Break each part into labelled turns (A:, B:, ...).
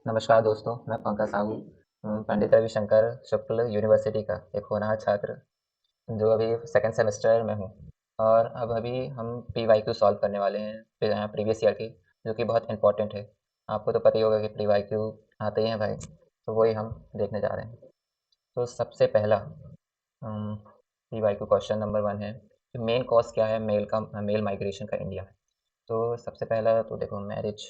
A: नमस्कार दोस्तों, मैं पंकज साहू पंडित रविशंकर शुक्ल यूनिवर्सिटी का एक होनहार छात्र जो अभी सेकंड सेमेस्टर में हूँ। और अब अभी हम पीवाईक्यू सॉल्व करने वाले हैं प्रीवियस ईयर की, जो कि बहुत इम्पोर्टेंट है। आपको तो पता ही होगा कि पीवाईक्यू आते ही हैं भाई, तो वही हम देखने जा रहे हैं। तो सबसे पहला पीवाईक्यू क्वेश्चन नंबर 1 है कि मेन कॉज क्या है मेल माइग्रेशन का इंडिया में। तो सबसे पहला तो देखो मैरिज,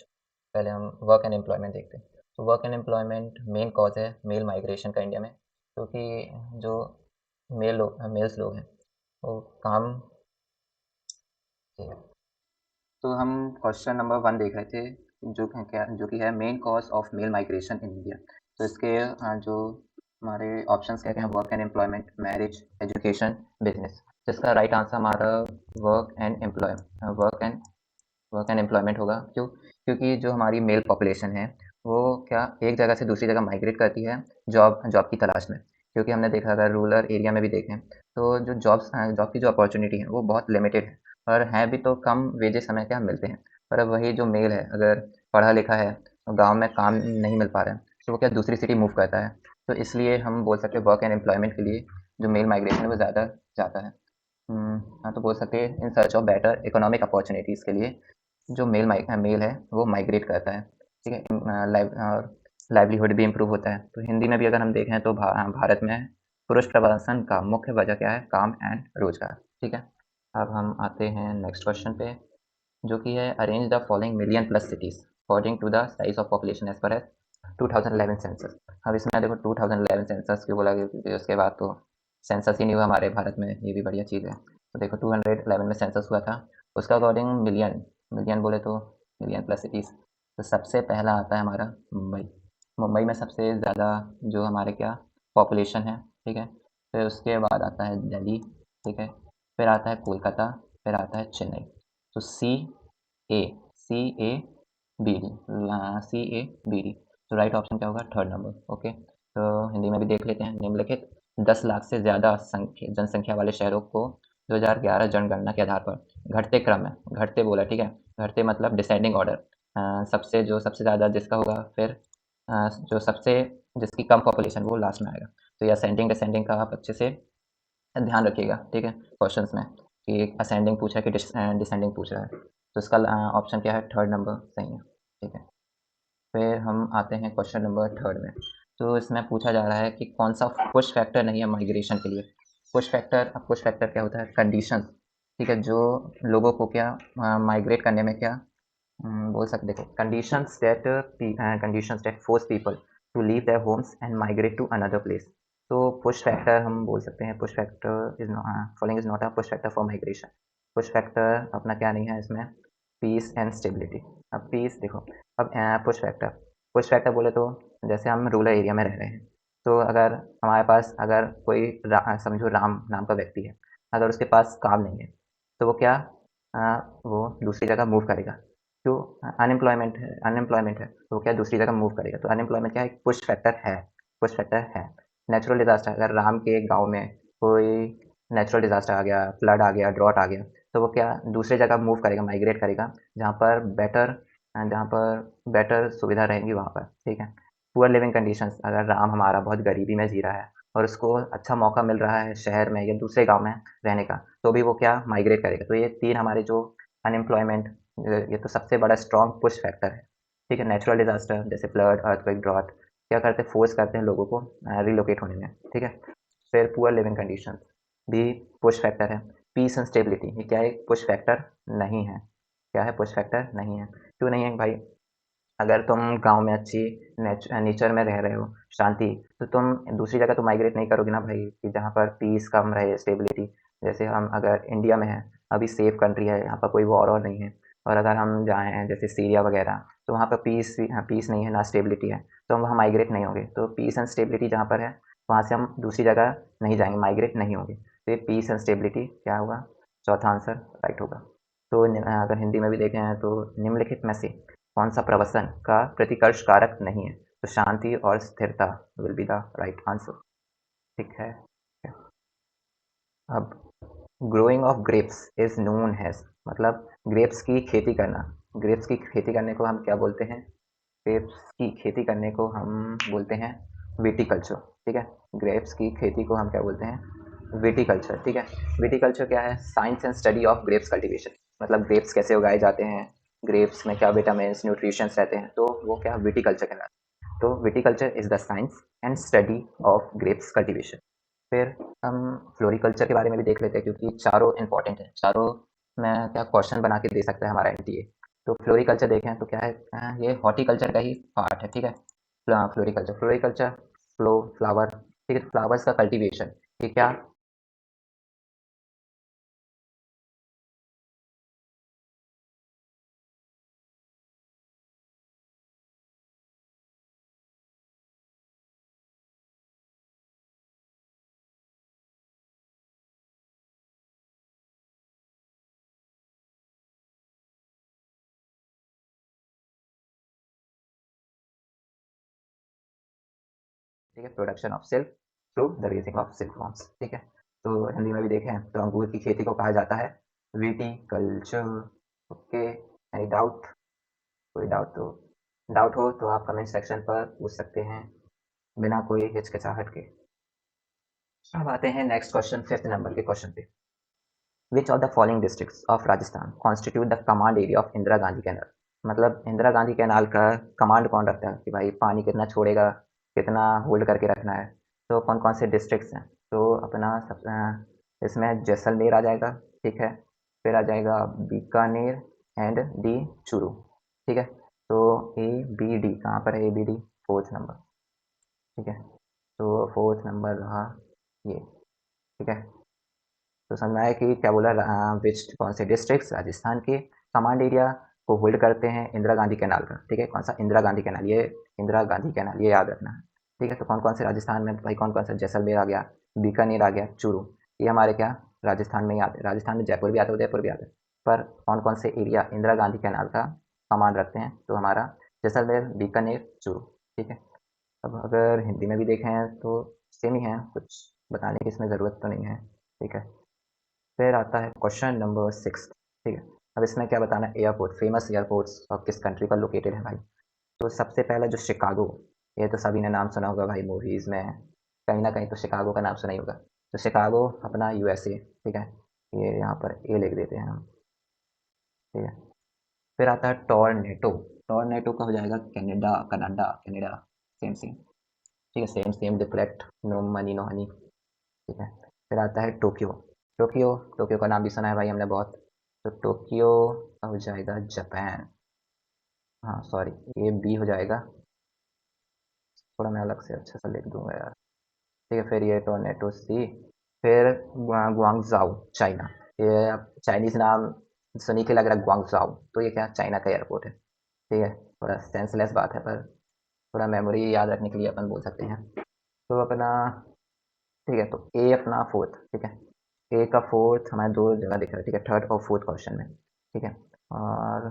A: पहले हम वर्क एंड एम्प्लॉयमेंट देखते हैं। तो work and employment main cause है मेल माइग्रेशन का इंडिया में, क्योंकि जो मेल्स लोग हैं वो काम। तो हम क्वेश्चन नंबर 1 देख रहे थे, जो कि है main cause of male migration in India. तो इसके जो हमारे ऑप्शंस क्या क्या हैं, work and employment, marriage, education, business. जिसका राइट आंसर हमारा work and employ work and work and employment होगा। क्यों? क्योंकि जो हमारी मेल पॉपुलेशन है वो क्या एक जगह से दूसरी जगह माइग्रेट करती है जॉब जॉब की तलाश में। क्योंकि हमने देखा, अगर रूरल एरिया में भी देखें तो जो जॉब की जो अपॉर्चुनिटी है वो बहुत लिमिटेड है, और हैं भी तो कम वेजेस हमें क्या मिलते हैं। पर अब वही जो मेल है, अगर पढ़ा लिखा है और गाँव में काम नहीं मिल पा रहा है, तो वो क्या दूसरी सिटी मूव करता है। तो इसलिए हम बोल सकते हैं वर्क एंड एम्प्लॉयमेंट के लिए जो मेल माइग्रेशन है वो ज़्यादा जाता है। हाँ, तो बोल सकते हैं in search of better economic opportunities के लिए जो मेल है वो माइग्रेट करता है। ठीक है। और लाइवलीहुड भी इम्प्रूव होता है। तो हिंदी में भी अगर हम देखें तो भारत में पुरुष प्रवासन का मुख्य वजह क्या है? काम एंड रोजगार। ठीक है। अब हम आते हैं नेक्स्ट क्वेश्चन पे, जो कि है arrange the following million plus cities according to the size of population as per as 2011 census. अब इसमें देखो 2011 सेंसस क्यों बोला गया, क्योंकि उसके बाद तो सेंसस ही नहीं हुआ हमारे भारत में, ये भी बढ़िया चीज़ है। तो देखो 211 में सेंसस हुआ था, उसका अकॉर्डिंग मिलियन मिलियन बोले तो मिलियन प्लस सिटीज़। तो सबसे पहला आता है हमारा मुंबई। मुंबई में सबसे ज़्यादा जो हमारे क्या पॉपुलेशन है। ठीक है। फिर उसके बाद आता है दिल्ली। ठीक है। फिर आता है कोलकाता। फिर आता है चेन्नई। तो A C A B D C A B D. तो राइट ऑप्शन क्या होगा? Third number. ओके। तो हिंदी में भी देख लेते हैं। निम्नलिखित 10 लाख से ज़्यादा जनसंख्या वाले शहरों को 2011 जनगणना के आधार पर घटते क्रम में, घटते बोला, ठीक है, घटते मतलब डिसेंडिंग ऑर्डर, सबसे ज़्यादा जिसका होगा, फिर जो सबसे जिसकी कम पॉपुलेशन वो लास्ट में आएगा। तो ये असेंडिंग डिसेंडिंग का आप अच्छे से ध्यान रखिएगा। ठीक है, क्वेश्चंस में कि असेंडिंग पूछा है कि डिसेंडिंग पूछ रहा है। तो इसका ऑप्शन क्या है? थर्ड नंबर सही है। ठीक है। फिर हम आते हैं क्वेश्चन नंबर थर्ड में। तो इसमें पूछा जा रहा है कि कौन सा पुश फैक्टर नहीं है माइग्रेशन के लिए। पुश फैक्टर क्या होता है? कंडीशंस। ठीक है, जो लोगों को क्या माइग्रेट करने में क्या बोल सकते, देखो, conditions that force people to leave their homes and migrate to another place. तो पुश फैक्टर हम बोल सकते हैं, push factor is following is not a push factor for migration. Push factor अपना क्या नहीं है इसमें? Peace and stability. अब पीस देखो, अब पुश फैक्टर बोले तो जैसे हम रूरल एरिया में रह रहे हैं, तो अगर हमारे पास अगर कोई समझो राम नाम का व्यक्ति है, अगर उसके पास काम नहीं है तो वो क्या वो दूसरी जगह मूव करेगा। क्यों? अनएम्प्लॉयमेंट है तो वो क्या दूसरी जगह मूव करेगा। तो अनएम्प्लॉयमेंट क्या है? पुश फैक्टर है। नेचुरल डिजास्टर, अगर राम के गांव में कोई नेचुरल डिजास्टर आ गया, फ्लड आ गया, ड्रॉट आ गया, तो वो क्या दूसरी जगह मूव करेगा, माइग्रेट करेगा, जहाँ पर बेटर सुविधा रहेंगी वहाँ पर। ठीक है। पुअर लिविंग कंडीशंस, अगर राम हमारा बहुत गरीबी में जी रहा है और उसको अच्छा मौका मिल रहा है शहर में या दूसरे गांव में रहने का, तो भी वो क्या माइग्रेट करेगा। तो ये तीन हमारे जो अनएम्प्लॉयमेंट, ये तो सबसे बड़ा स्ट्रॉन्ग पुश फैक्टर है। ठीक है। नेचुरल डिजास्टर जैसे फ्लड, अर्थक्वेक, ड्रॉट क्या करते हैं? फोर्स करते हैं लोगों को रिलोकेट होने में। ठीक है। फिर पुअर लिविंग कंडीशन भी पुश फैक्टर है। पीस एंड स्टेबिलिटी, ये क्या है? पुश फैक्टर नहीं है। क्या है? पुश फैक्टर नहीं है। क्यों नहीं है भाई? अगर तुम गांव में अच्छी नेचर में रह रहे हो, शांति, तो तुम दूसरी जगह तो माइग्रेट नहीं करोगे ना भाई, कि जहाँ पर पीस कम रहे, स्टेबिलिटी। जैसे हम अगर इंडिया में हैं, अभी सेफ कंट्री है, यहाँ पर कोई वॉर और नहीं है, और अगर हम जाएँ हैं जैसे सीरिया वगैरह, तो वहाँ पर पीस नहीं है, ना स्टेबिलिटी है, तो हम वहाँ माइग्रेट नहीं होंगे। तो पीस एंड स्टेबिलिटी जहाँ पर है, वहाँ से हम दूसरी जगह नहीं जाएंगे, माइग्रेट नहीं होंगे। तो ये पीस एंड स्टेबिलिटी क्या होगा? चौथा आंसर राइट होगा। तो अगर हिंदी में भी देखें तो निम्नलिखित में से कौन सा प्रवसन का प्रतिकर्ष कारक नहीं है? तो शांति और स्थिरता will be the right answer. ठीक है। अब growing of grapes is known has, मतलब ग्रेप्स की खेती करना, ग्रेप्स की खेती करने को हम क्या बोलते हैं? ग्रेप्स की खेती करने को हम बोलते हैं विटीकल्चर, ठीक है। ग्रेप्स की खेती को हम क्या बोलते हैं, विटीकल्चर, ठीक है। विटीकल्चर क्या है, science and study of grapes cultivation, मतलब ग्रेप्स कैसे उगाए जाते हैं, ग्रेप्स में क्या विटामिन न्यूट्रिशंस रहते हैं, तो वो क्या विटीकल्चर कहलाता है। तो viticulture is the science and study of grapes cultivation. फिर हम फ्लोरिकल्चर के बारे में भी देख लेते हैं, क्योंकि चारों इंपॉर्टेंट है, चारों में क्या क्वेश्चन बना के दे सकता है हमारा एनटीए। तो फ्लोरिकल्चर देखें तो क्या है, ये हॉर्टिकल्चर का ही पार्ट है, ठीक है। फ्लोरिकल्चर, फ्लोरिकल्चर फ्लावर, ठीक है, फ्लावर्स का कल्टीवेशन, ये क्या, ठीक है, production of silk through the raising of silk worms, ठीक है। तो हिंदी में भी देखें तो अंगूर की खेती को कहा जाता है विटीकल्चर। ओके, एनी डाउट, कोई डाउट तो, डाउट हो तो आप कमेंट सेक्शन पर पूछ सकते हैं बिना कोई हिचकिचाहट के। अब आते हैं नेक्स्ट क्वेश्चन, 5th नंबर के क्वेश्चन पे। विच of the following districts of Rajasthan constitute the command area of Indira Gandhi canal, मतलब इंदिरा गांधी कैनाल का कमांड कौन रखता है कि भाई पानी कितना छोड़ेगा, कितना होल्ड करके रखना है। तो कौन कौन से डिस्ट्रिक्ट्स हैं, तो अपना सब इसमें जैसलमेर आ जाएगा, ठीक है। फिर आ जाएगा बीकानेर एंड डी चूरू, ठीक है। तो ए बी डी कहाँ पर है, ए बी डी 4th नंबर, ठीक है। तो 4th नंबर रहा ये, ठीक है। तो समझ में आया कि क्या बोला, विच कौन से डिस्ट्रिक्ट राजस्थान के कमांड एरिया को होल्ड करते हैं इंदिरा गांधी कैनाल का, ठीक है। कौन सा, इंदिरा गांधी कैनाल, ये इंदिरा गांधी कैनाल, ये याद रखना है, ठीक है। तो कौन कौन से राजस्थान में भाई, कौन कौन सा, जैसलमेर आ गया, बीकानेर आ गया, चूरू, ये हमारे क्या राजस्थान में ही आते हैं। राजस्थान में जयपुर भी आता है, उदयपुर भी आता है, पर कौन कौन से एरिया इंदिरा गांधी कैनाल का कमांड रखते हैं, तो हमारा जैसलमेर, बीकानेर, चूरू, ठीक है। अब अगर हिंदी में भी देखें तो सेम ही है, कुछ बताने की इसमें ज़रूरत तो नहीं है, ठीक है। फिर आता है क्वेश्चन नंबर 6, ठीक है। अब इसमें क्या बताना है, एयरपोर्ट, फेमस एयरपोर्ट्स ऑफ किस कंट्री पर लोकेटेड है भाई। तो सबसे पहला जो शिकागो, ये तो सभी ने नाम सुना होगा भाई, मूवीज़ में कहीं ना कहीं तो शिकागो का नाम सुना ही होगा। तो शिकागो अपना यूएसए, ठीक है, ये यहाँ पर ए लिख देते हैं हम, ठीक है। फिर आता है टॉर्नेटो, टॉर्नेटो का हो जाएगा Canada, Canada, Canada, same same, ठीक है, same same deflect, no money no honey, ठीक है। फिर आता है टोक्यो, टोक्यो, टोक्यो का नाम भी सुना है भाई हमने बहुत। तो टोक्यो का हो जाएगा जापान, हाँ सॉरी, ये बी हो जाएगा, थोड़ा मैं अलग से अच्छा सा लिख दूंगा यार, ठीक है। फिर ये टोर्नेटो सी, फिर गुआंगजाओ चाइना, ये अब चाइनीज़ नाम सुनी के लग रहा है गुआंगजाओ, तो ये क्या चाइना का एयरपोर्ट है, ठीक है। थोड़ा सेंसलेस बात है, पर थोड़ा मेमोरी याद रखने के लिए अपन बोल सकते हैं। तो अपना, ठीक है, तो ए अपना 4th, ठीक है। ए का 4th हमारे दो जगह दिख रहा है, ठीक है, 3rd और 4th क्वेश्चन में, ठीक है। और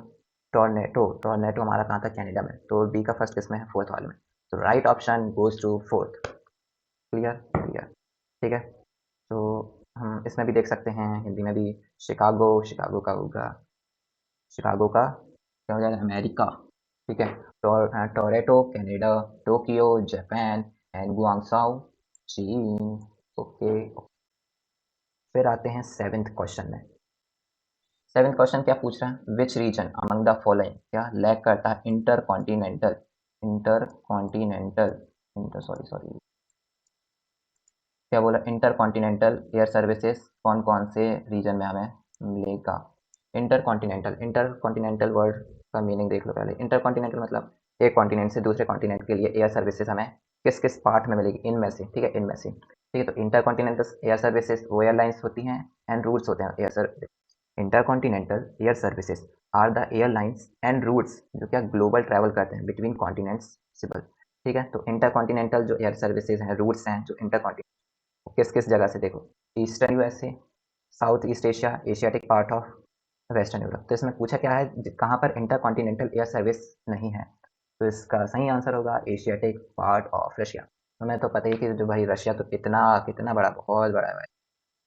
A: टॉर्नेटो, टॉर्नेटो हमारा कहाँ था, कनाडा में, तो बी का फर्स्ट किस में है, 4th वाले में। तो right option goes to 4th, clear clear, ठीक है। तो हम इसमें भी देख सकते हैं हिंदी में भी, शिकागो, शिकागो का होगा, शिकागो का क्या हो जाएगा, अमेरिका, ठीक है। Toronto Canada, Tokyo Japan and Guangzhou China, okay. फिर आते हैं 7th क्वेश्चन में। 7th क्वेश्चन क्या पूछ रहा है, which region among the following क्या लैक करता है inter continental, inter continental, inter sorry sorry, क्या बोला, इंटर कॉन्टिनेंटल एयर सर्विसेज कौन कौन से रीजन में हमें मिलेगा। Inter continental, inter continental word का मीनिंग देख लो पहले। इंटर कॉन्टिनेंटल मतलब एक कॉन्टिनेंट से दूसरे कॉन्टिनेंट के लिए एयर सर्विसेज हमें किस किस पार्ट में मिलेगी, इनमें से, ठीक है, इनमें से, ठीक है। तो इंटर कॉन्टिनेंटल एयर सर्विसेज वो एयरलाइंस होती हैं एंड रूट्स होते हैं air service, intercontinental air services are the airlines and routes जो क्या ग्लोबल ट्रैवल करते हैं बिटवीन कॉन्टिनेंट्स सिबल, ठीक है। तो इंटर कॉन्टिनेंटल जो एयर सर्विसेज हैं, रूट्स हैं जो इंटर, किस किस जगह से, देखो, eastern USA, south east Asia, Asiatic part of western Europe. तो इसमें पूछा क्या है, कहाँ पर इंटर कॉन्टिनेंटल एयर सर्विस नहीं है, तो इसका सही आंसर होगा एशियाटिक पार्ट ऑफ रशिया। हमें तो पता ही कि जो भाई रशिया तो कितना कितना बड़ा, बहुत बड़ा है भाई।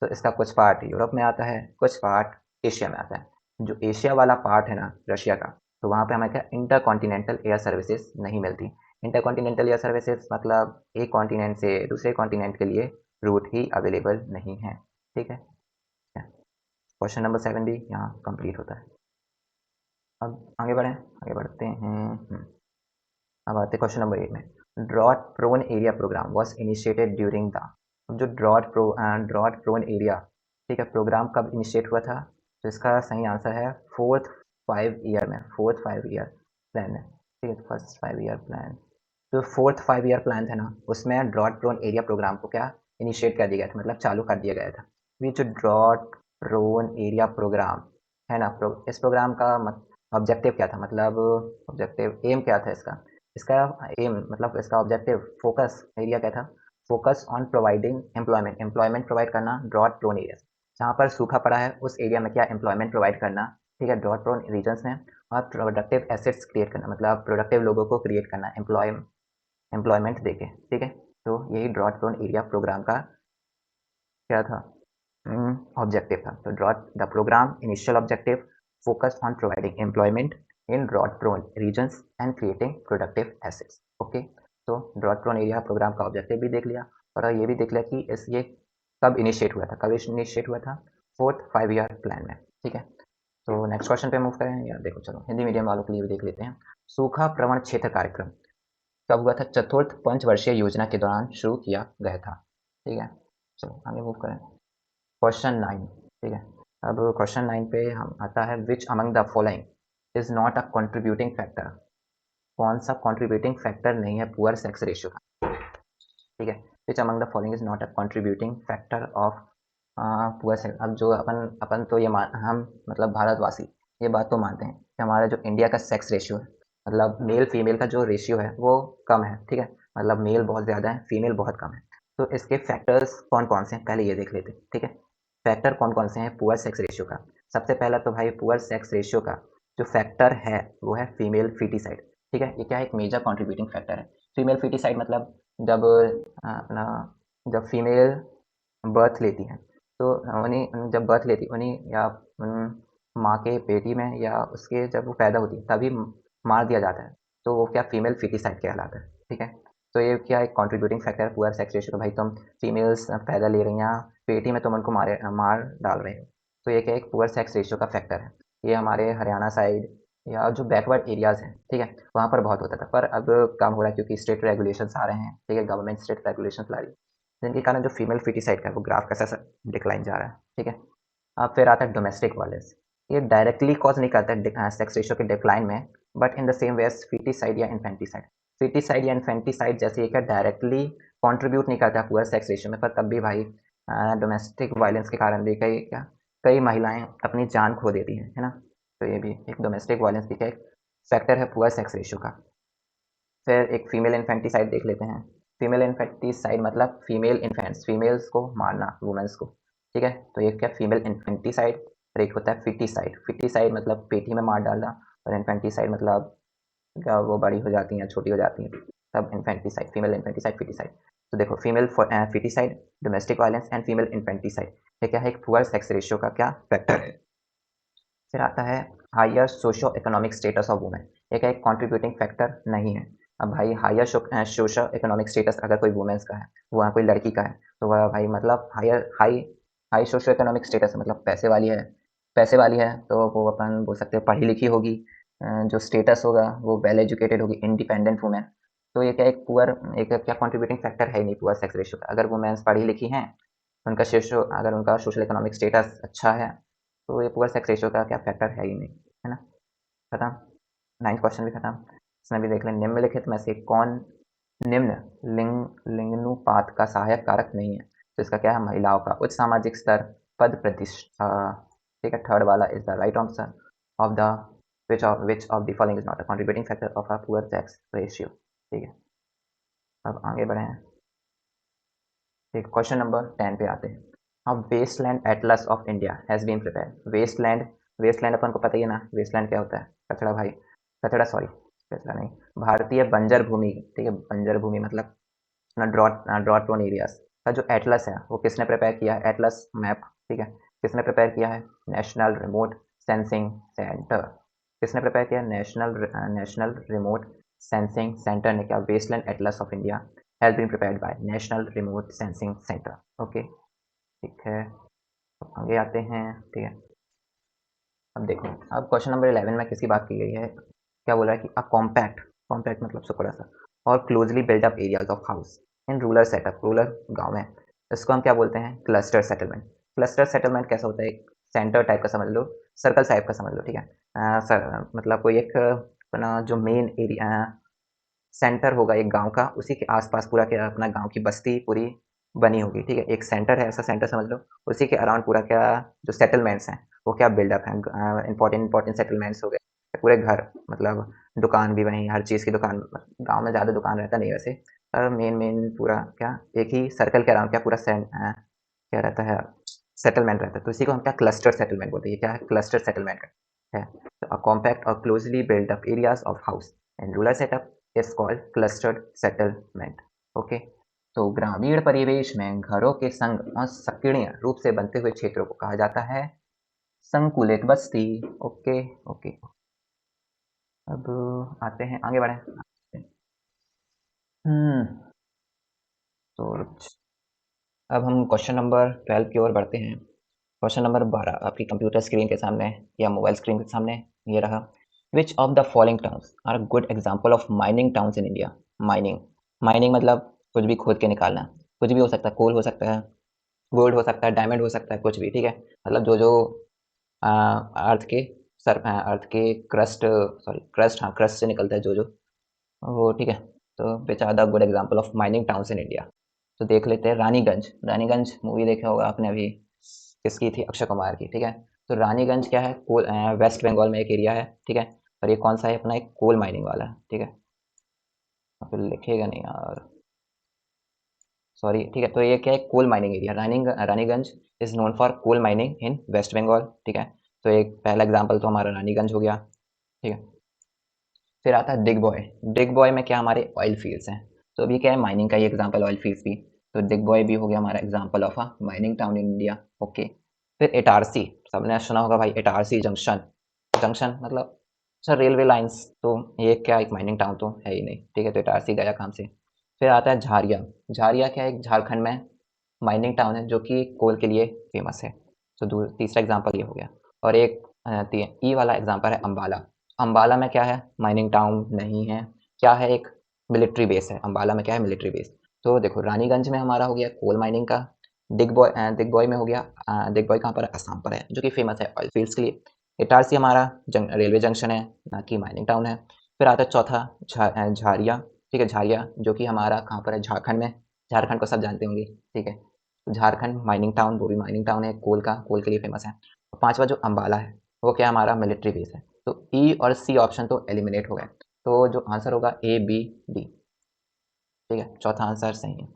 A: तो इसका कुछ पार्ट यूरोप में आता है, कुछ पार्ट एशिया में आता है। जो एशिया वाला पार्ट है ना रशिया का, तो वहाँ पे हमें क्या इंटर कॉन्टिनेंटल एयर सर्विसेज नहीं मिलती। इंटर कॉन्टिनेंटल एयर सर्विसेज मतलब एक कॉन्टिनेंट से दूसरे कॉन्टिनेंट के लिए रूट ही अवेलेबल नहीं है। ठीक है, क्वेश्चन नंबर 7 भी यहाँ कंप्लीट होता है। अब आगे बढ़ें, आगे बढ़ते हैं। अब आते हैं क्वेश्चन नंबर 8 में। Drought prone area program was initiated during the, जो ड्रॉट प्रोन एरिया, ठीक है, प्रोग्राम कब इनिशिएट हुआ था? तो इसका सही आंसर है फोर्थ 5 ईयर में, फोर्थ 5 ईयर प्लान में। ठीक है, फर्स्ट 5 ईयर प्लान, जो फोर्थ 5 ईयर प्लान था ना, उसमें ड्रॉट प्रोन एरिया प्रोग्राम को क्या इनिशिएट कर दिया गया था, मतलब चालू कर दिया गया था। ये जो ड्रॉट प्रोन एरिया प्रोग्राम है ना, इस प्रोग्राम का ऑब्जेक्टिव क्या था, मतलब ऑब्जेक्टिव एम क्या था इसका? इसका एम मतलब इसका ऑब्जेक्टिव फोकस एरिया क्या था? Focus on providing employment, employment provide करना ड्रॉट प्रोन एरिया, जहाँ पर सूखा पड़ा है उस एरिया में क्या एम्प्लॉयमेंट प्रोवाइड करना। ठीक है, ड्रॉट प्रोन रीजन्स में। और प्रोडक्टिव एसेट्स क्रिएट करना, मतलब प्रोडक्टिव लोगों को क्रिएट करना एम्प्लॉयमेंट देके। ठीक है, तो यही ड्रॉट प्रोन एरिया प्रोग्राम का क्या था, ऑब्जेक्टिव था। तो drought the program initial objective focus on providing employment in drought prone regions and creating productive assets. Okay, तो ड्रॉट प्रोन एरिया प्रोग्राम का ऑब्जेक्टिव भी देख लिया, और ये भी देख लिया कि ये कब इनिशिएट हुआ था, कब इनिशिएट हुआ था? फोर्थ 5 ईयर प्लान में। ठीक है, तो नेक्स्ट क्वेश्चन पे मूव करें, या देखो चलो हिंदी मीडियम वालों के लिए भी देख लेते हैं। सूखा प्रवण क्षेत्र कार्यक्रम कब हुआ था? चतुर्थ पंचवर्षीय योजना के दौरान शुरू किया गया था। ठीक है, चलो आगे मूव करें। क्वेश्चन 9, ठीक है। अब क्वेश्चन 9 पे हम आता है, विच among the following is not a contributing factor? कौन सा कंट्रीब्यूटिंग फैक्टर नहीं है पुअर सेक्स रेशियो का? ठीक है, विच among the following is not a contributing factor of poor sex. अब जो अपन अपन तो ये मान, हम मतलब भारतवासी ये बात तो मानते हैं कि हमारा जो इंडिया का सेक्स रेशियो है, मतलब मेल फीमेल का जो रेशियो है वो कम है। ठीक है, मतलब मेल बहुत ज़्यादा है, फीमेल बहुत कम है। तो इसके फैक्टर्स कौन कौन से हैं, पहले ये देख लेते हैं। ठीक है, फैक्टर कौन कौन से हैं पुअर सेक्स रेशियो का? सबसे पहला तो भाई पुअर सेक्स रेशियो का जो फैक्टर है वो है फीमेल फिटिसाइड। ठीक है, ये क्या है, एक मेजर कंट्रीब्यूटिंग फैक्टर है। फीमेल फिटिसाइड मतलब जब अपना जब फीमेल बर्थ लेती हैं, तो उन्हें जब बर्थ लेती उन्हें या माँ के पेटी में या उसके जब वो पैदा होती है तभी मार दिया जाता है, तो वो क्या फीमेल फिटिसाइड कहलाता है। ठीक है, तो ये क्या एक कंट्रीब्यूटिंग फैक्टर है पुअर सेक्स रेशियो का। भाई तुम फीमेल्स पैदा ले रही हैं पेटी में, तुम उनको मार डाल रहे हो, तो ये क्या एक पुअर सेक्स रेशियो का फैक्टर है। ये हमारे हरियाणा साइड या जो बैकवर्ड एरियाज़ हैं, ठीक है, वहाँ पर बहुत होता था, पर अब कम हो रहा है क्योंकि स्टेट रेगुलेशंस आ रहे हैं। ठीक है, गवर्नमेंट स्टेट रेगुलेशंस ला रही है, जिनके कारण जो फीमेल फिटिसाइड का है वो ग्राफ कैसा सा डिक्लाइन जा रहा है। ठीक है, अब फिर आता है डोमेस्टिक वायलेंस। ये डायरेक्टली कॉज नहीं करता है सेक्स रेशियो के डिक्लाइन में, but in the same way as feticide या इन्फेंटिसाइड। फिटिसाइड या इन्फेंटिसाइड जैसे ये क्या डायरेक्टली कंट्रीब्यूट नहीं करता पूरा सेक्स रेशियो में, पर तब भी भाई डोमेस्टिक वायलेंस के कारण भी कई महिलाएं अपनी जान खो देती हैं, है ना। तो ये भी एक डोमेस्टिक वायलेंस भी एक फैक्टर है पुअर सेक्स रेशियो का। फिर एक फीमेल इन्फेंटिसाइड देख लेते हैं। फीमेल इन्फेंटिसाइड मतलब फीमेल इन्फेंट्स, फीमेल्स को मारना, वुमेन्स को। ठीक है, तो ये क्या फीमेल इन्फेंटिसाइड। और एक होता है फिटिसाइड। फिटिसाइड मतलब पेटी में मार डालना, और इन्फेंटिसाइड मतलब जब वो बड़ी हो जाती हैं, छोटी हो जाती हैं, तब इन्फेंटिसाइड, फीमेल इन्फेंटिसाइड, फिटिसाइड। तो देखो female foeticide, domestic violence and female infanticide, ये क्या है एक पुअर सेक्स रेशियो का क्या फैक्टर है। फिर आता है higher socio economic status of women, ये क्या एक कॉन्ट्रीब्यूटिंग फैक्टर नहीं है। अब भाई हायर सोशो इकोनॉमिक स्टेटस अगर कोई वुमेन्स का है, वहाँ कोई लड़की का है, तो वह भाई मतलब higher high high socio economic status मतलब पैसे वाली है, पैसे वाली है, तो वो अपन बोल सकते हैं पढ़ी लिखी होगी, जो स्टेटस होगा वो वेल एजुकेटेड होगी, इंडिपेंडेंट वुमेन। तो ये क्या एक पुअर, एक क्या कॉन्ट्रीब्यूटिंग फैक्टर है ही नहीं पुअर सेक्स रेशियो का। अगर वुमेन्स पढ़ी लिखी हैं, उनका सोशो अगर उनका सोशल इकोनॉमिक स्टेटस अच्छा है, तो ये पुअर सेक्स रेशियो का क्या फैक्टर है ही नहीं, है ना। खत्म, 9th क्वेश्चन भी खत्म। इसमें भी देख लें, निम्नलिखित में से कौन निम्न लिंगानुपात का सहायक कारक नहीं है? तो इसका क्या है, महिलाओं का उच्च सामाजिक स्तर, पद प्रतिष्ठा। ठीक है, थर्ड वाला is the right answer of the which of the following is not a contributing factor of a poor sex ratio. ठीक है, अब आगे बढ़े हैं। ठीक, क्वेश्चन नंबर 10 पे आते हैं। अब Westland Atlas of India has been prepared. Westland, Westland अपन को पता ही है ना, वेस्टलैंड क्या होता है, कचड़ा भाई, कचड़ा सॉरी, कचड़ा नहीं, भारतीय बंजर भूमि। ठीक है, बंजर भूमि मतलब ना ड्रॉट प्रोन एरियाज का जो एटलस है वो किसने प्रिपेयर किया है, एटलस मैप। ठीक है, किसने प्रिपेयर किया है, नेशनल रिमोट सेंसिंग सेंटर। किसने प्रिपेयर किया? नेशनल रिमोट सेंसिंग सेंटर ने क्या? Wasteland Atlas of India has been prepared by National Remote Sensing Centre. Okay, ठीक है, अब आगे आते हैं। ठीक है, अब देखो, अब क्वेश्चन नंबर 11 में किसकी बात की गई है? क्या बोला है कि अ कॉम्पैक्ट, कॉम्पैक्ट मतलब सुपड़ा सा, और closely built up areas of house in rural setup, rural गांव में, इसको हम क्या बोलते हैं? Cluster settlement. क्लस्टर सेटलमेंट कैसा होता है? एक सेंटर टाइप का समझ लो, सर्कल टाइप का समझ लो, ठीक है। मतलब कोई एक अपना जो मेन एरिया सेंटर होगा एक गांव का, उसी के आसपास पूरा क्या अपना गांव की बस्ती पूरी बनी होगी, ठीक है। एक सेंटर है, ऐसा सेंटर समझ लो, उसी के अराउंड पूरा क्या जो सेटलमेंट्स हैं वो क्या बिल्डअप हैं, इंपॉर्टेंट इंपॉर्टेंट सेटलमेंट्स हो गए, पूरे घर, मतलब दुकान भी वहीं, हर चीज़ की दुकान। गांव में ज़्यादा दुकान रहता नहीं वैसे, पर मेन मेन पूरा क्या एक ही सर्कल के अराउंड क्या पूरा क्या रहता है, सेटलमेंट रहता है। तो इसी को हम क्या क्लस्टर सेटलमेंट बोलते हैं। क्या है? क्लस्टर सेटलमेंट है। तो अ कॉम्पैक्ट और closely built up areas of house and rural setup is called clustered settlement. Okay, तो ग्रामीण परिवेश में घरों के संग और संकीर्ण रूप से बनते हुए क्षेत्रों को कहा जाता है संकुलित बस्ती। ओके ओके, अब आते हैं, आगे बढ़े। तो अब हम क्वेश्चन नंबर 12 की ओर बढ़ते हैं। क्वेश्चन नंबर 12 आपकी कंप्यूटर स्क्रीन के सामने या मोबाइल स्क्रीन के सामने ये रहा। Which of the following towns are good example of mining towns in India? Mining, mining मतलब कुछ भी खोद के निकालना, कुछ भी हो सकता है, कोल हो सकता है, गोल्ड हो सकता है, डायमंड हो सकता है, कुछ भी, ठीक है। मतलब जो जो अर्थ के अर्थ के क्रस्ट, सॉरी क्रस्ट, हाँ क्रस्ट से निकलता है जो जो वो, ठीक है। तो which are the good example of mining towns in India? तो देख लेते हैं रानीगंज। रानीगंज मूवी देखा होगा आपने अभी, किसकी थी? अक्षय कुमार की, ठीक है। तो रानीगंज क्या है? कोल, वेस्ट बंगाल में एक एरिया है, ठीक है। और ये कौन सा है? अपना एक कोल माइनिंग वाला है, ठीक है। फिर लिखेगा नहीं यार, सॉरी, ठीक है। तो ये क्या है? Coal mining area. Raniganj is known for coal mining in West Bengal, ठीक है। तो एक पहला एग्जाम्पल तो हमारा रानीगंज हो गया, ठीक है। फिर आता है डिग बॉय। डिग बॉय में क्या? हमारे ऑयल फील्ड्स हैं। तो अभी क्या है? माइनिंग का ही एग्जाम्पल, ऑयल फील्ड्स भी। तो डिग बॉय भी हो गया हमारा example of a mining town in India. Okay, फिर इटारसी, सबने सुना होगा भाई, इटारसी जंक्शन। जंक्शन मतलब सर रेलवे लाइंस, तो ये क्या एक माइनिंग टाउन तो है ही नहीं, ठीक है। तो इटारसी गया काम से। फिर आता है झारिया। झारिया क्या है? एक झारखंड में माइनिंग टाउन है जो कि कोल के लिए फेमस है। तो तीसरा एग्जाम्पल ये हो गया। और एक ई वाला एग्जाम्पल है अम्बाला। अम्बाला में क्या है? माइनिंग टाउन नहीं है, क्या है? एक मिलिट्री बेस है। अम्बाला में क्या है? Military base. तो देखो रानीगंज में हमारा हो गया कोल माइनिंग का। दिग्बॉय में हो गया, दिग्बॉय कहाँ पर है? असम पर है, जो कि फेमस है ऑयल फील्ड्स के लिए। इटारसी हमारा रेलवे जंक्शन है, ना कि माइनिंग टाउन है। फिर आता है चौथा झारिया, ठीक है। झारिया जो कि हमारा कहाँ पर है? झारखंड में। झारखंड को सब जानते होंगे, ठीक है। झारखंड माइनिंग टाउन, वो भी माइनिंग टाउन है, कोल का, कोल के लिए फेमस है। और पांचवा जो अम्बाला है वो क्या? हमारा मिलिट्री बेस है। तो ई और सी ऑप्शन तो एलिमिनेट हो गए। तो जो आंसर होगा ए बी डी, ठीक है, चौथा आंसर सही है।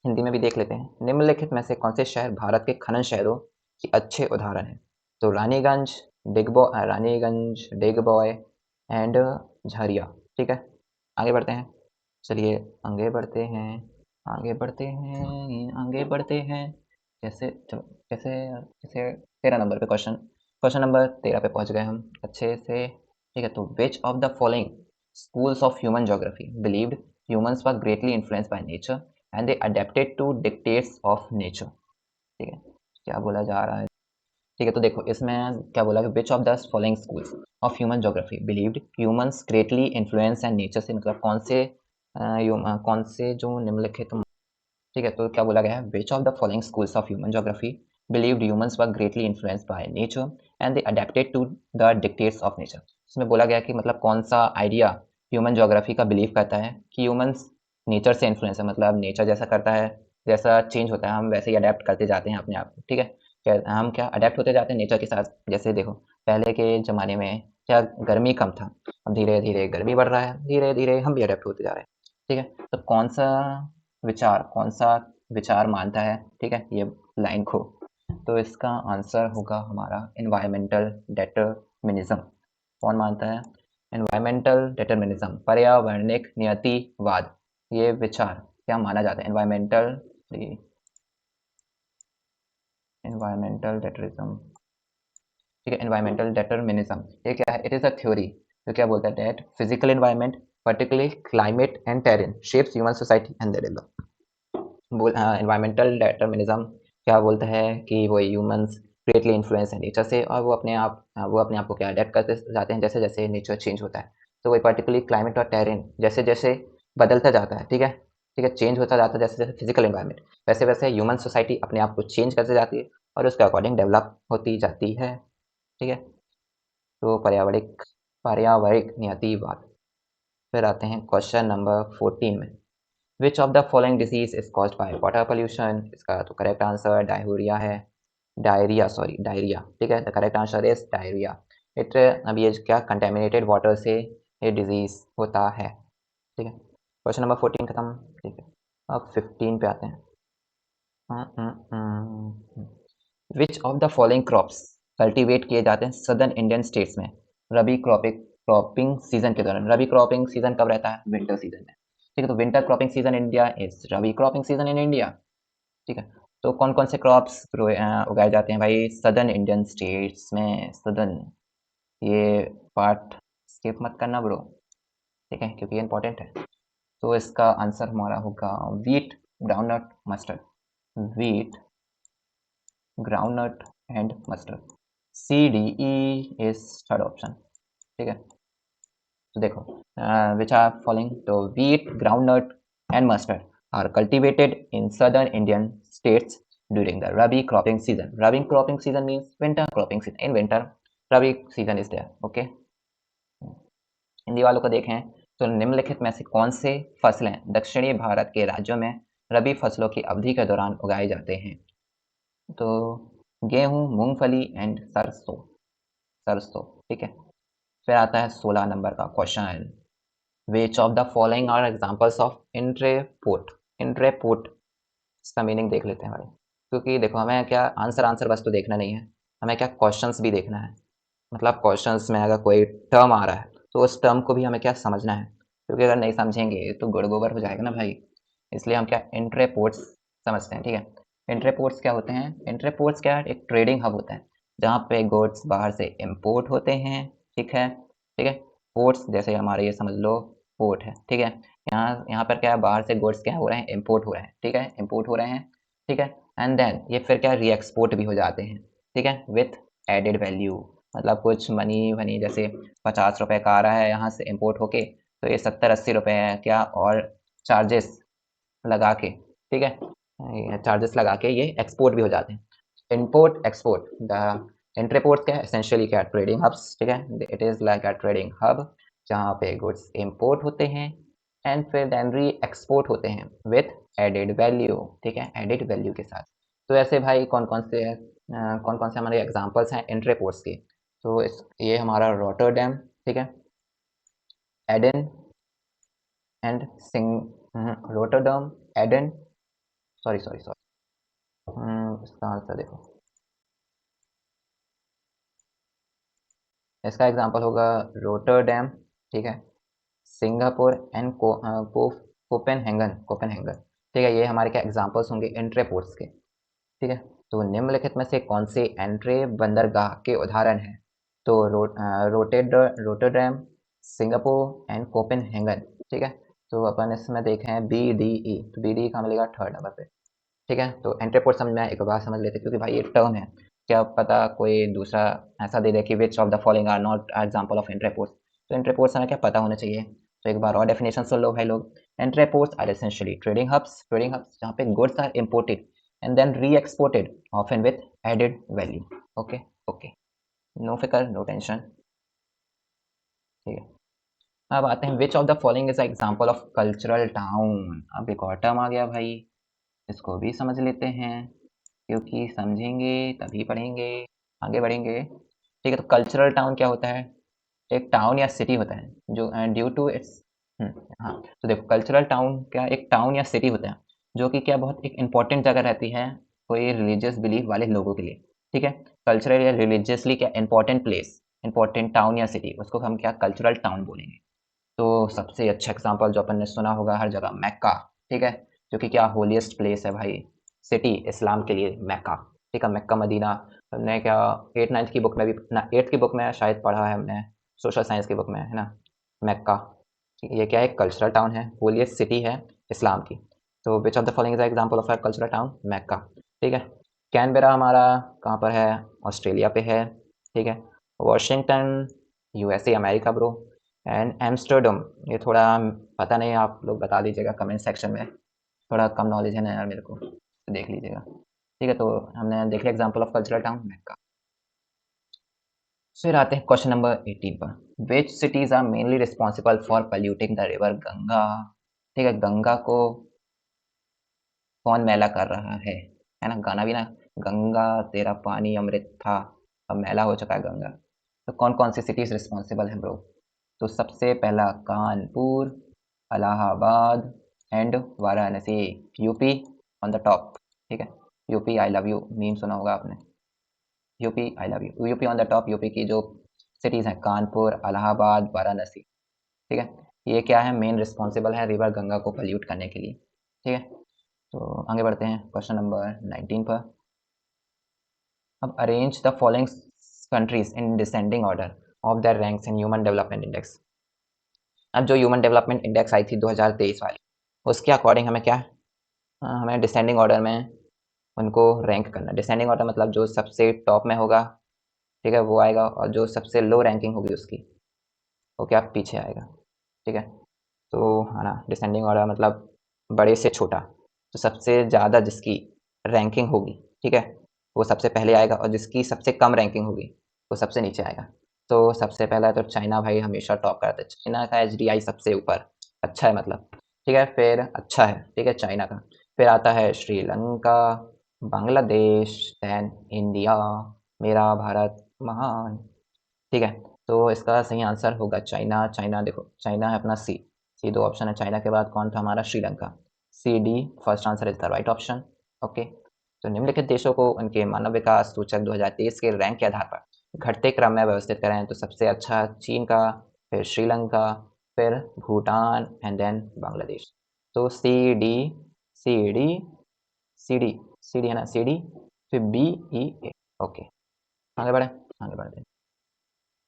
A: हिंदी में भी देख लेते हैं। निम्नलिखित में से कौन से शहर भारत के खनन शहरों के अच्छे उदाहरण हैं? तो रानीगंज, डिगबॉय एंड झरिया, ठीक है। आगे बढ़ते हैं, चलिए आगे बढ़ते हैं, आगे बढ़ते हैं, आगे बढ़ते हैं। कैसे चलो, कैसे कैसे 13 नंबर पे क्वेश्चन, क्वेश्चन नंबर 13 पे पहुंच गए हम अच्छे से, ठीक है। तो which of the following schools of human geography believed humans were greatly influenced by nature and they adapted to dictates of nature? ठीक है, क्या बोला जा रहा है? ठीक है, तो देखो इसमें क्या बोला कि which of the following schools of human geography believed humans greatly influence and nature से मतलब कौन से जो निम्नलिखित, ठीक है। तो क्या बोला गया है? Which of the following schools of human geography believed humans were greatly influenced by nature and they adapted to the dictates of nature. इसमें बोला गया कि मतलब कौन सा आइडिया ह्यूमन ज्योग्राफी का बिलीव करता है कि ह्यूमंस नेचर से इन्फ्लुएंस है, मतलब नेचर जैसा करता है, जैसा चेंज होता है हम वैसे ही अडेप्ट करते जाते हैं अपने आप को, ठीक है। हम क्या अडेप्ट होते जाते हैं नेचर के साथ। जैसे देखो पहले के ज़माने में क्या गर्मी कम था, अब धीरे धीरे गर्मी बढ़ रहा है, धीरे धीरे हम भी अडेप्ट होते जा रहे हैं, ठीक है। तो कौन सा विचार मानता है, ठीक है, ये लाइन को? तो इसका आंसर होगा हमारा एनवायरमेंटल डेटरमिनिज्म। कौन मानता है? एनवायरमेंटल डेटरमिनिज्म, पर्यावरणिक नियतिवाद। ये विचार क्या माना जाता है? एनवायरमेंटल डेटरिज्म, ठीक है। एनवायरमेंटल डिटर्मिनिज्म ये क्या है? इट इज़ अ थ्योरी जो क्या बोलता है that physical environment particularly climate and terrain shapes human society and their environmental determinism क्या बोलता है कि वो ह्यूमंस ग्रेटली इन्फ्लुएंस है नेचर से, और वो अपने आप को क्या अडेप्ट करते जाते हैं जैसे जैसे नेचर चेंज होता है। तो वही पर्टिकुलरली क्लाइमेट और टेरेन जैसे जैसे बदलता जाता है, ठीक है, ठीक है, चेंज होता जाता है जैसे जैसे फिजिकल एनवायरनमेंट, वैसे वैसे ह्यूमन सोसाइटी अपने आप को चेंज करते जाती है और उसके अकॉर्डिंग डेवलप होती जाती है। ठीक है। तो पारिवारिक नियतिवाद। फिर आते हैं क्वेश्चन नंबर 14 में, विच of the following disease is caused by water pollution? इसका तो करेक्ट आंसर डायरिया है। डायरिया, ठीक है, the correct answer is diarrhoea. It अभी ये क्या कंटेमिनेटेड वाटर से ये डिजीज होता है। ठीक है, क्वेश्चन नंबर 14 खत्म। ठीक है, अब 15 पे आते हैं। Which of the following crops cultivate किए जाते हैं सदर्न इंडियन स्टेट्स में रबी क्रॉपिंग सीजन के दौरान? रबी क्रॉपिंग सीजन कब रहता है? विंटर सीजन में। ठीक है, तो winter cropping season India is rabi cropping season in India. ठीक है, तो कौन कौन से क्रॉप्स उगाए जाते हैं भाई सदर्न इंडियन स्टेट्स में? सदर्न, ये पार्ट स्किप मत करना ब्रो, ठीक है, क्योंकि ये इंपॉर्टेंट है। तो इसका आंसर हमारा होगा wheat, groundnut, mustard. Wheat, groundnut and mustard. C D E is third option. ठीक है, तो देखो विच आर फॉलोइंग, तो wheat, groundnut and mustard are cultivated in southern Indian states during the rabi cropping season. Rabi cropping season means winter cropping season. In winter rabi season is there. Okay, Hindi वालों को देखें तो निम्नलिखित में से कौन से फसलें दक्षिणी भारत के राज्यों में रबी फसलों की अवधि के दौरान उगाए जाते हैं? तो गेहूं, मूंगफली एंड सरसों। सरसों, ठीक है। फिर आता है 16 नंबर का question, which of the following are examples of entrepot? Entrepot, इसका मीनिंग देख लेते हैं भाई, क्योंकि देखो हमें क्या आंसर आंसर बस तो देखना नहीं है, हमें क्या क्वेश्चंस भी देखना है। मतलब क्वेश्चंस में अगर कोई टर्म आ रहा है तो उस टर्म को भी हमें क्या समझना है, क्योंकि अगर नहीं समझेंगे तो गुड़ गोबर हो जाएगा ना भाई। इसलिए हम क्या इंट्रेपोर्ट्स समझते हैं। ठीक है, इंट्रेपोर्ट्स क्या होते हैं? इंट्रेपोर्ट्स क्या है? एक ट्रेडिंग हब होता है जहाँ पे गुड्स बाहर से इम्पोर्ट होते हैं। ठीक है, ठीक है। पोर्ट्स जैसे हमारे ये समझ लो पोर्ट है। ठीक है, यहाँ यहाँ पर क्या है, बाहर से गुड्स क्या हो रहे हैं, इम्पोर्ट हो रहे हैं। ठीक है, इम्पोर्ट हो रहे हैं। ठीक है, एंड देन ये फिर क्या री एक्सपोर्ट भी हो जाते हैं। ठीक है, विथ एडेड वैल्यू, मतलब कुछ मनी वनी जैसे 50 रुपये का आ रहा है यहाँ से इम्पोर्ट होके, तो ये 70-80 रुपये है क्या, और चार्जेस लगा के, ठीक है, चार्जेस लगा के ये एक्सपोर्ट भी हो जाते हैं। इम्पोर्ट एक्सपोर्ट, द इंटरपोर्ट क्या है? एसेंशियली क्या, ट्रेडिंग हब्स। ठीक है, it is like a trading hub जहाँ पे गुड्स इम्पोर्ट होते हैं एंड फिर देन री एक्सपोर्ट होते हैं विथ एडेड वैल्यू। ठीक है, एडेड वैल्यू के साथ। तो ऐसे भाई कौन कौन से हमारे एग्जांपल्स हैं इंटरपोर्ट्स के? तो ये हमारा रोटरडैम, ठीक है, Aden and Rotterdam, Aden, sorry sorry sorry, इसका आंसर देखो, इसका एग्जांपल होगा रोटरडैम, ठीक है, सिंगापुर एंड कोपेनहेगन। कोपेनहेगन, ठीक है, ये हमारे क्या एग्जांपल्स होंगे एंट्रेपोर्ट्स के। ठीक है, तो निम्नलिखित में से कौन से एंट्रे बंदरगाह के उदाहरण हैं? तो रोटरडैम, सिंगापुर एंड कोपेनहेगन। ठीक है, तो अपन इसमें देखें बी डी ई, तो बी डी ई कहाँ मिलेगा? थर्ड नंबर पे। ठीक है, तो एंट्रीपोर्ट समझ में आया, एक बार समझ लेते हैं, क्योंकि भाई ये टर्म है, क्या पता कोई दूसरा ऐसा दे दे कि which of the following are not example of entrepots. तो एंट्रीपोर्ट्स हमें क्या पता होना चाहिए। तो एक बार और डेफिनेशन सुन लो भाई लोग। Entrepots are essentially trading hubs जहाँ पे goods are imported and then re exported often with added value. Okay, okay, no फिकर, नो टेंशन। ठीक है, अब आते हैं which of the following is example of cultural town. अब एक और टर्म आ गया भाई, इसको भी समझ लेते हैं, क्योंकि समझेंगे तभी पढ़ेंगे, आगे बढ़ेंगे। ठीक है, तो कल्चरल टाउन क्या होता है? एक टाउन या सिटी होता है जो ड्यू टू इट्स, हाँ, तो देखो कल्चरल टाउन क्या, एक टाउन या सिटी होता है जो कि क्या बहुत एक इंपॉर्टेंट जगह रहती है कोई रिलीजियस बिलीफ वाले लोगों के लिए। ठीक है, कल्चरल या रिलीजियसली क्या इंपॉर्टेंट प्लेस, इंपॉर्टेंट टाउन या सिटी, उसको हम क्या कल्चरल टाउन बोलेंगे। तो सबसे अच्छा एग्जांपल जो अपन ने सुना होगा हर जगह, मक्का। ठीक है, जो कि क्या होलीस्ट प्लेस है भाई, सिटी इस्लाम के लिए मक्का। ठीक है, मक्का मदीना हमने क्या 8th-9th की बुक में भी ना 8th की बुक में शायद पढ़ा है हमने, सोशल साइंस की बुक में, है ना? मक्का, ये क्या है? कल्चरल टाउन है, होलीएस्ट सिटी है इस्लाम की। तो which of the following is example of a cultural town? Mecca. ठीक है। कैनबेरा हमारा कहाँ पर है? ऑस्ट्रेलिया पे है। ठीक है। Washington USA America bro. And Amsterdam, ये थोड़ा पता नहीं, आप लोग बता दीजिएगा कमेंट सेक्शन में, थोड़ा कम नॉलेज है ना यार मेरे को, तो देख लीजिएगा। ठीक है, तो हमने देख लिया example of cultural town Mecca. फिर आते हैं क्वेश्चन नंबर 18 पर। Which cities are mainly responsible for polluting the river Ganga? ठीक है, गंगा को कौन मैला कर रहा है ना? गाना भी ना, गंगा तेरा पानी अमृत था, अब मैला हो चुका है गंगा। तो कौन कौन सी सिटीज रिस्पॉन्सिबल है ब्रो? तो सबसे पहला Kanpur, Allahabad and Varanasi. UP on the top. ठीक है, UP I love you meme सुना होगा आपने। UP I love you, UP on the top. UP की जो सिटीज़ हैं कानपुर, इलाहाबाद, वाराणसी। ठीक है, ये क्या है? मेन रिस्पॉन्सिबल है रिवर गंगा को पोल्यूट करने के लिए। ठीक है, तो आगे बढ़ते हैं क्वेश्चन नंबर 19 पर। अब arrange the following countries in descending order of their ranks in human development index. अब जो ह्यूमन डेवलपमेंट इंडेक्स आई थी 2023 वाली, उसके अकॉर्डिंग हमें क्या, हमें डिसेंडिंग ऑर्डर में उनको रैंक करना। डिसेंडिंग ऑर्डर मतलब जो सबसे टॉप में होगा, ठीक है, वो आएगा, और जो सबसे लो रैंकिंग होगी उसकी, वो क्या पीछे आएगा। ठीक है, तो है ना, डिसेंडिंग ऑर्डर मतलब बड़े से छोटा, तो सबसे ज़्यादा जिसकी रैंकिंग होगी, ठीक है, वो सबसे पहले आएगा, और जिसकी सबसे कम रैंकिंग होगी वो सबसे नीचे आएगा। तो सबसे पहला तो चाइना भाई हमेशा टॉप करता है, चाइना का एचडीआई सबसे ऊपर, अच्छा है मतलब। ठीक है, फिर अच्छा है, ठीक है, चाइना का। फिर आता है श्रीलंका, बांग्लादेश, दैन इंडिया, मेरा भारत महान। ठीक है, तो इसका सही आंसर होगा चाइना। चाइना देखो, चाइना है अपना सी। सी दो ऑप्शन है, चाइना के बाद कौन था हमारा? Sri Lanka. C D first answer is the right option. Okay, तो निम्नलिखित देशों को उनके मानव विकास सूचक 2023 के रैंक के आधार पर घटते क्रम में व्यवस्थित करें, तो सबसे अच्छा चीन का, फिर श्रीलंका, फिर भूटान एंड देन बांग्लादेश। तो C D, C D, C D, C D है ना, सी डी, फिर बी ई ए। ओके, आगे बढ़े, आगे बढ़ते हैं।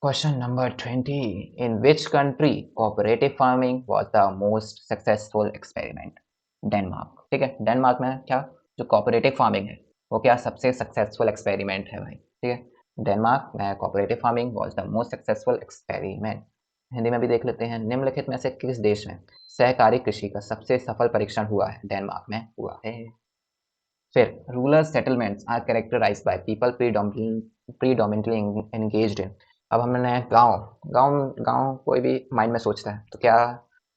A: Question number 20. In which country cooperative farming was the most successful experiment? Denmark. ठीक है, डेनमार्क में क्या, जो कोऑपरेटिव फार्मिंग है वो क्या सबसे सक्सेसफुल एक्सपेरिमेंट है भाई। ठीक है, डेनमार्क में cooperative farming was the most successful experiment. Hindi में भी देख लेते हैं। निम्नलिखित में से किस देश में सहकारी कृषि का सबसे सफल परीक्षण हुआ है? डेनमार्क में हुआ है। फिर rural settlements are characterized by people predominantly engaged in. अब हमने गांव, गांव कोई भी माइंड में सोचता है तो क्या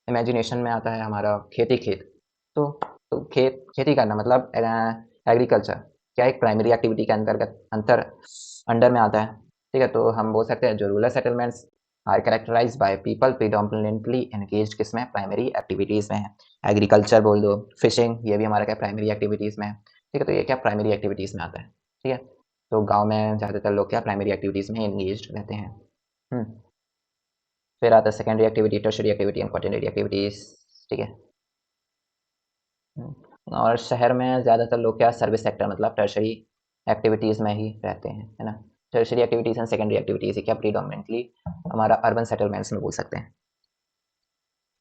A: इमेजिनेशन में आता है? हमारा खेती, खेत। तो खेत, खेती करना मतलब एग्रीकल्चर, क्या एक प्राइमरी एक्टिविटी के अंतर्गत अंडर में आता है। ठीक है, तो हम बोल सकते हैं जो rural settlements are characterized by people predominantly engaged किसमें? प्राइमरी एक्टिविटीज़ में है। एग्रीकल्चर बोल दो, फिशिंग, ये भी हमारा क्या प्राइमरी एक्टिविटीज़ में है। ठीक है, तो ये क्या प्राइमरी एक्टिविटीज़ में आता है। ठीक है, तो गांव में ज़्यादातर लोग क्या प्राइमरी एक्टिविटीज़ में एंगेज्ड रहते हैं। फिर आता है secondary activity, tertiary activity and quaternary activities. ठीक है, और शहर में ज़्यादातर लोग क्या सर्विस सेक्टर मतलब टर्शरी एक्टिविटीज़ में ही रहते हैं, है ना। Tertiary activities and secondary activities क्या प्रीडोमिनेटली हमारा अर्बन सेटलमेंट्स में बोल सकते हैं।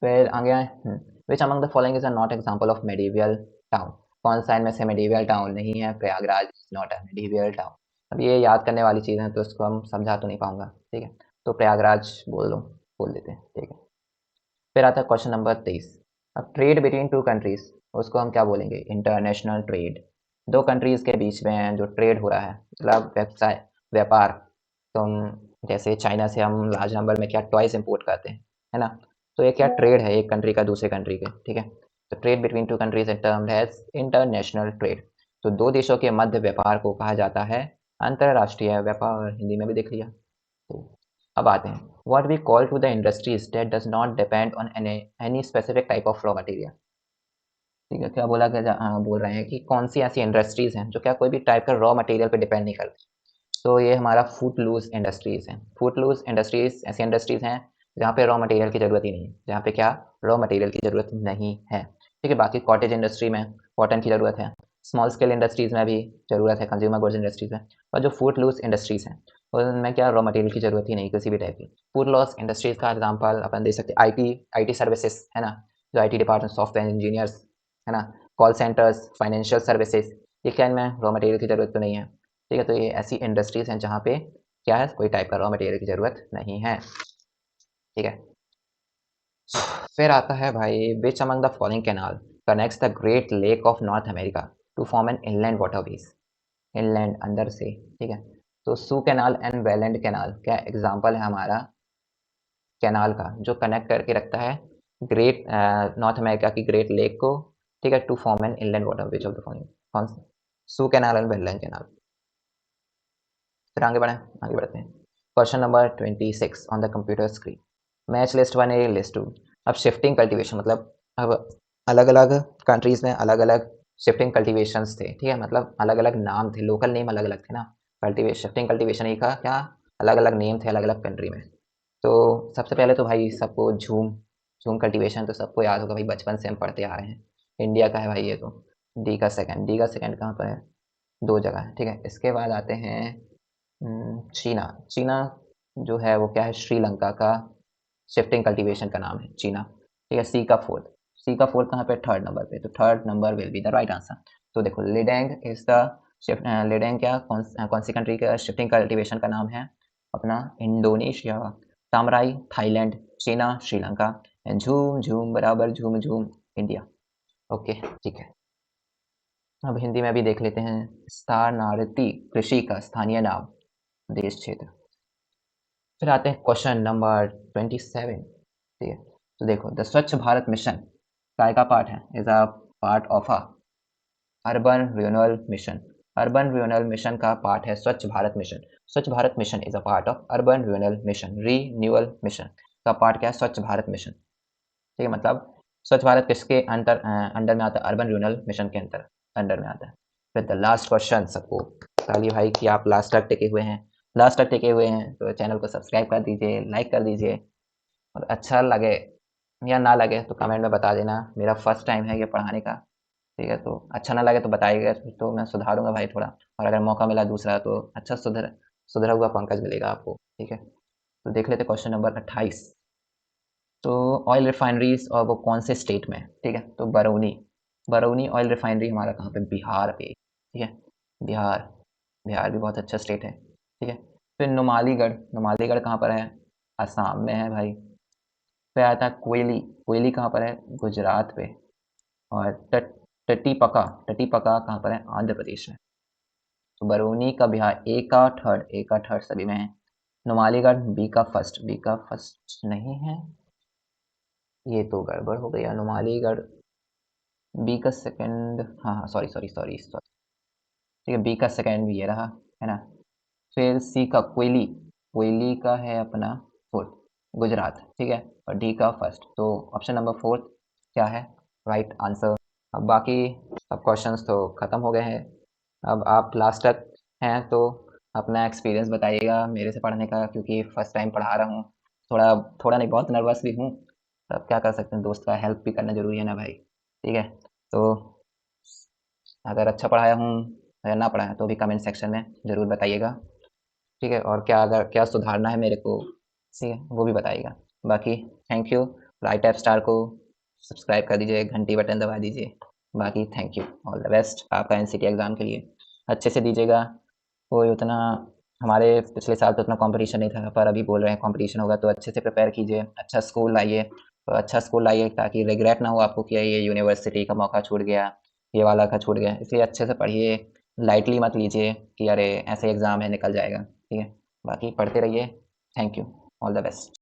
A: फिर आगे आए, विच among the following is a not example of medieval town. कौन सा इनमें से मेडिवियल टाउन नहीं है? Prayagraj not a medieval town. अब ये याद करने वाली चीज़ है तो इसको हम समझा तो नहीं पाऊंगा। ठीक है, तो प्रयागराज बोल दो, बोल देते हैं। ठीक है, फिर आता है क्वेश्चन नंबर 23। अब ट्रेड बिटवीन टू कंट्रीज, उसको हम क्या बोलेंगे? International trade. दो कंट्रीज के बीच में जो ट्रेड हो रहा है मतलब व्यवसाय, व्यापार। तो हम जैसे चाइना से हम लार्ज नंबर में क्या टॉयज इंपोर्ट करते हैं, है ना। तो ये क्या ट्रेड है एक कंट्री का दूसरे कंट्री के। ठीक है, तो trade between two countries is termed as international trade. तो दो देशों के मध्य व्यापार को कहा जाता है अंतरराष्ट्रीय व्यापार। हिंदी में भी देख लिया। तो अब आते हैं, what we call to the industries that does not depend on any specific type of raw material। ठीक है, क्या बोला गया? बोल रहे हैं कि कौन सी ऐसी इंडस्ट्रीज हैं जो क्या कोई भी टाइप का रॉ मटेरियल पे डिपेंड नहीं करती। तो ये हमारा फूड लूज इंडस्ट्रीज हैं। फूड लूज इंडस्ट्रीज ऐसी इंडस्ट्रीज हैं जहाँ पे रॉ मटेरियल की ज़रूरत ही नहीं है, जहाँ पे क्या रॉ मटेरियल की ज़रूरत नहीं है। ठीक है, बाकी कॉटेज इंडस्ट्री में कॉटन की ज़रूरत है, स्मॉल स्केल इंडस्ट्रीज़ में भी ज़रूरत है, कंज्यूमर गुड्स इंडस्ट्रीज़ में। और जो फूड लूस इंडस्ट्रीज़ हैं उनमें क्या रॉ मटेरियल की ज़रूरत ही नहीं किसी भी टाइप की। फूड लॉस इंडस्ट्रीज़ का एग्जांपल अपन दे सकते हैं आईटी सर्विसेज, है ना? जो आईटी डिपार्टमेंट, सॉफ्टवेयर इंजीनियर्स, है ना? कॉल सेंटर्स, फाइनेंशियल सर्विसेज, ये क्या इनमें रॉ मटेरियल की ज़रूरत तो नहीं है। ठीक है, तो ये ऐसी इंडस्ट्रीज़ हैं जहाँ पे क्या है, कोई टाइप का रॉ मटेरियल की ज़रूरत नहीं है। ठीक है। फिर आता है भाई, which among the following canal connects the great lake of North America to form an inland waterways. Inland अंदर से, ठीक है। तो Soo Canal and Welland Canal क्या एग्जांपल है हमारा कैनाल का, जो कनेक्ट करके रखता है ग्रेट नॉर्थ अमेरिका की ग्रेट लेक को, ठीक है, to form an inland waterways of the following. कौन सा? Soo Canal and Welland Canal. फिर आगे बढ़ें, आगे बढ़ते हैं। Question number 26 on the computer screen. Match list 1 A list 2। अब शिफ्टिंग कल्टीवेशन मतलब अब अलग अलग कंट्रीज़ में अलग अलग शिफ्टिंग कल्टीवेशंस थे, ठीक है, मतलब अलग अलग नाम थे, लोकल नेम अलग अलग थे ना। शिफ्टिंग कल्टीवेशन ही का क्या अलग अलग नेम थे अलग अलग कंट्री में। तो सबसे पहले तो भाई सबको झूम झूम कल्टीवेशन तो सबको याद होगा भाई, बचपन से हम पढ़ते आ रहे हैं। इंडिया का है भाई ये तो। डी का सेकंड कहाँ पर है? दो जगह है, ठीक है। इसके बाद आते हैं चीना। चीना जो है वो क्या है, श्रीलंका का शिफ्टिंग कल्टीवेशन का नाम है चीना, ठीक है। सी का फोर्थ कहाँ पे? थर्ड नंबर पे। तो third number will be the right answer. तो देखो लिडेंग इज द शिफ्ट, लिडेंग क्या कौन सी कंट्री का शिफ्टिंग कल्टीवेशन का नाम है? अपना इंडोनेशिया। सामराई थाईलैंड, चीना श्रीलंका, एंड झूम झूम बराबर झूम झूम इंडिया। ओके, ठीक है। अब हिंदी में भी देख लेते हैं। स्थानार्थी कृषि का स्थानीय नाम, देश क्षेत्र। फिर आते हैं क्वेश्चन नंबर 27, ठीक है। तो देखो द स्वच्छ भारत मिशन काय का पार्ट है? Is a part of a urban renewal mission. Urban renewal mission का पार्ट है स्वच्छ भारत मिशन। स्वच्छ Bharat mission is a part of urban renewal mission. Renewal mission का पार्ट क्या है? स्वच्छ भारत मिशन, ठीक है। मतलब स्वच्छ भारत किसके अंडर में आता है? अर्बन रिन्यूअल मिशन के अंडर में आता है। फिर द लास्ट क्वेश्चन, सबको ताली भाई कि आप लास्ट तक टिके हुए हैं। लास्ट तक टिके हुए हैं तो चैनल को सब्सक्राइब कर दीजिए, लाइक कर दीजिए, और अच्छा लगे या ना लगे तो कमेंट में बता देना। मेरा फर्स्ट टाइम है ये पढ़ाने का, ठीक है। तो अच्छा ना लगे तो बताइएगा, तो मैं सुधारूंगा भाई थोड़ा। और अगर मौका मिला दूसरा तो अच्छा सुधरा हुआ पंकज मिलेगा आपको, ठीक है। तो देख लेते क्वेश्चन नंबर 28। तो ऑयल रिफाइनरीज और वो कौन से स्टेट में है? ठीक है, तो बरौनी। बरौनी ऑयल रिफाइनरी हमारा कहाँ पे? बिहार पे, ठीक है। बिहार। बिहार भी बहुत अच्छा स्टेट है, ठीक है। फिर नुमालीगढ़। नुमालीगढ़ कहाँ पर है? असम में है भाई। फिर आता है कोयली। कोयली कहाँ पर है? गुजरात पे। और टटीपका। टटीपका कहाँ पर है? आंध्र प्रदेश में। तो बरौनी का बिहार ए का थर्ड सभी में है। नुमालीगढ़ बी का फर्स्ट नहीं है, ये तो गड़बड़ हो गया। नुमालीगढ़ बी का सेकंड, हाँ हाँ, सॉरी, ठीक है। बी का सेकंड ये रहा, है ना। फिर सी का कोयली। कोयली का है अपना फोर्थ, गुजरात, ठीक है। और डी का फर्स्ट, तो ऑप्शन नंबर फोर्थ क्या है? Right answer. अब बाकी सब क्वेश्चंस तो ख़त्म हो गए हैं। अब आप लास्ट तक हैं तो अपना एक्सपीरियंस बताइएगा मेरे से पढ़ने का, क्योंकि फर्स्ट टाइम पढ़ा रहा हूँ। थोड़ा थोड़ा नहीं, बहुत नर्वस भी हूँ। अब क्या कर सकते हैं, दोस्त का हेल्प भी करना ज़रूरी है ना भाई, ठीक है। तो अगर अच्छा पढ़ाया हूँ या ना पढ़ाया तो भी कमेंट सेक्शन में ज़रूर बताइएगा, ठीक है। और क्या अगर क्या सुधारना है मेरे को, ठीक है, वो भी बताइएगा। बाकी thank you. Right app star को सब्सक्राइब कर दीजिए, घंटी बटन दबा दीजिए। बाकी thank you, all the best आपका एनसीटी एग्ज़ाम के लिए। अच्छे से दीजिएगा। कोई उतना हमारे पिछले साल तो उतना कंपटीशन नहीं था, पर अभी बोल रहे हैं कंपटीशन होगा, तो अच्छे से प्रिपेयर कीजिए, अच्छा स्कूल लाइए। तो अच्छा स्कूल लाइए ताकि रिग्रेट ना हो आपको कि ये यूनिवर्सिटी का मौका छूट गया, ये वाला का छूट गया। इसलिए अच्छे से पढ़िए, लाइटली मत लीजिए कि अरे ऐसे एग्ज़ाम है निकल जाएगा, ठीक है। बाकी पढ़ते रहिए। Thank you, all the best.